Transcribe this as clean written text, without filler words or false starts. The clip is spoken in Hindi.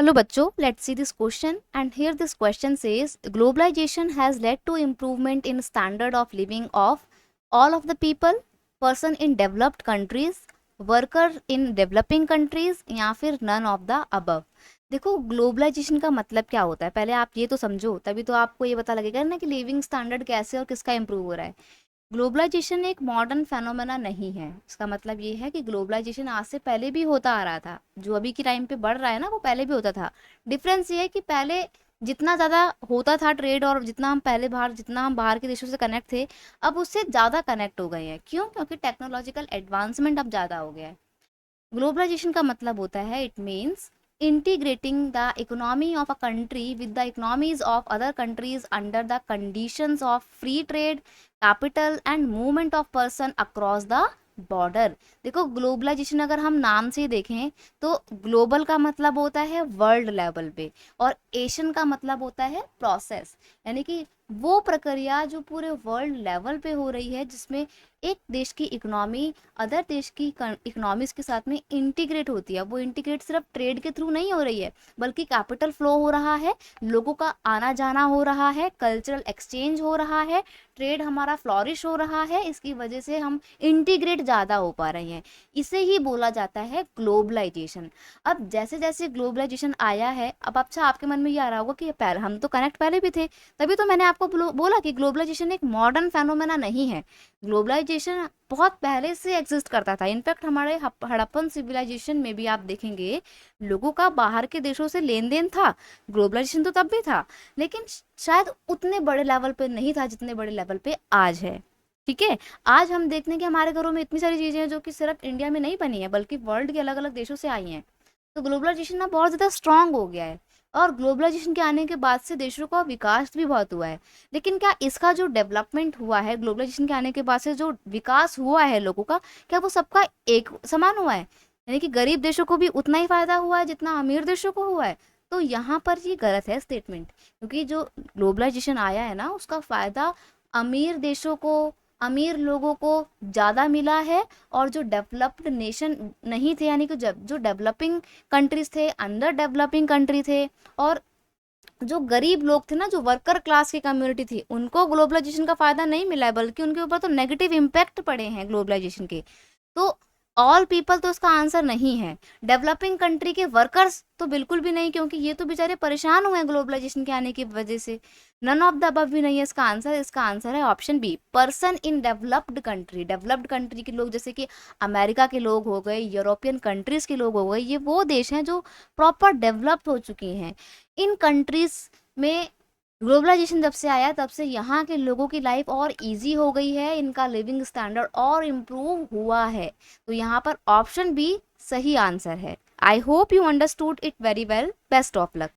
Hello बच्चों, let's see this question and here this question says globalization has led to improvement in standard of living of all of the people, person in developed countries, worker in developing countries या फिर none of the above। देखो ग्लोबलाइजेशन का मतलब क्या होता है, पहले आप ये तो समझो, तभी तो आपको ये पता लगेगा ना कि लिविंग स्टैंडर्ड कैसे और किसका इम्प्रूव हो रहा है। ग्लोबलाइजेशन एक मॉडर्न फेनोमेना नहीं है। इसका मतलब ये है कि ग्लोबलाइजेशन आज से पहले भी होता आ रहा था। जो अभी के टाइम पे बढ़ रहा है ना, वो पहले भी होता था। डिफरेंस ये है कि पहले जितना ज़्यादा होता था ट्रेड और जितना हम बाहर के देशों से कनेक्ट थे, अब उससे ज़्यादा कनेक्ट हो गए हैं। क्यों? क्योंकि टेक्नोलॉजिकल एडवांसमेंट अब ज़्यादा हो गया है। ग्लोबलाइजेशन का मतलब होता है, it means integrating the economy of a country with the economies of other countries under the conditions of free trade, capital and movement of person across the border. देखो ग्लोबलाइजेशन अगर हम नाम से देखें तो ग्लोबल का मतलब होता है वर्ल्ड लेवल पे और एशियन का मतलब होता है प्रोसेस, यानी कि वो प्रक्रिया जो पूरे वर्ल्ड लेवल पे हो रही है, जिसमें एक देश की इकोनॉमी अदर देश की इकोनॉमीज के साथ में इंटीग्रेट होती है। वो इंटीग्रेट सिर्फ ट्रेड के थ्रू नहीं हो रही है, बल्कि कैपिटल फ्लो हो रहा है, लोगों का आना जाना हो रहा है, कल्चरल एक्सचेंज हो रहा है, ट्रेड हमारा फ्लॉरिश हो रहा है। इसकी वजह से हम इंटीग्रेट ज़्यादा हो पा रहे हैं। इसे ही बोला जाता है ग्लोबलाइजेशन। अब जैसे जैसे ग्लोबलाइजेशन आया है, अब अच्छा आपके मन में ये आ रहा होगा कि पहले हम तो कनेक्ट पहले भी थे, तभी तो मैंने आपको बोला कि ग्लोबलाइजेशन एक मॉडर्न फेनोमेना नहीं है। ग्लोबलाइजेशन बहुत पहले से एग्जिस्ट करता था। इनफैक्ट हमारे हड़प्पन सिविलाइजेशन में भी आप देखेंगे लोगों का बाहर के देशों से लेन देन था। ग्लोबलाइजेशन तो तब भी था, लेकिन शायद उतने बड़े लेवल पे नहीं था जितने बड़े लेवल पे आज है। ठीक है, आज हम देखते हैं कि हमारे घरों में इतनी सारी चीजें हैं जो कि सिर्फ इंडिया में नहीं बनी है, बल्कि वर्ल्ड के अलग अलग देशों से आई हैं। तो ग्लोबलाइजेशन ना बहुत ज़्यादा स्ट्रांग हो गया है और ग्लोबलाइजेशन के आने के बाद से देशों का विकास भी बहुत हुआ है। लेकिन क्या इसका जो डेवलपमेंट हुआ है ग्लोबलाइजेशन के आने के बाद से, जो विकास हुआ है लोगों का, क्या वो सबका एक समान हुआ है? यानी कि गरीब देशों को भी उतना ही फायदा हुआ है जितना अमीर देशों को हुआ है? तो यहाँ पर ये गलत है स्टेटमेंट, क्योंकि जो ग्लोबलाइजेशन आया है ना, उसका फायदा अमीर देशों को, अमीर लोगों को ज़्यादा मिला है। और जो डेवलप्ड नेशन नहीं थे, यानी कि जब जो डेवलपिंग कंट्रीज थे, अंडर डेवलपिंग कंट्री थे, और जो गरीब लोग थे ना, जो वर्कर क्लास की कम्युनिटी थी, उनको ग्लोबलाइजेशन का फायदा नहीं मिला है, बल्कि उनके ऊपर तो नेगेटिव इम्पैक्ट पड़े हैं ग्लोबलाइजेशन के। तो ऑल पीपल तो इसका आंसर नहीं है। डेवलपिंग कंट्री के वर्कर्स तो बिल्कुल भी नहीं, क्योंकि ये तो बेचारे परेशान हुए हैं ग्लोबलाइजेशन के आने की वजह से। नन ऑफ द अबव भी नहीं है इसका आंसर। इसका आंसर है option B, person in developed country. Developed country के लोग जैसे कि अमेरिका के लोग हो गए, यूरोपियन कंट्रीज के लोग हो गए, ये वो देश हैं जो प्रॉपर डेवलप्ड हो चुकी हैं। इन कंट्रीज में ग्लोबलाइजेशन जब से आया, तब से यहाँ के लोगों की लाइफ और इजी हो गई है, इनका लिविंग स्टैंडर्ड और इम्प्रूव हुआ है। तो यहाँ पर ऑप्शन बी सही आंसर है। I hope you understood it very well. Best of luck.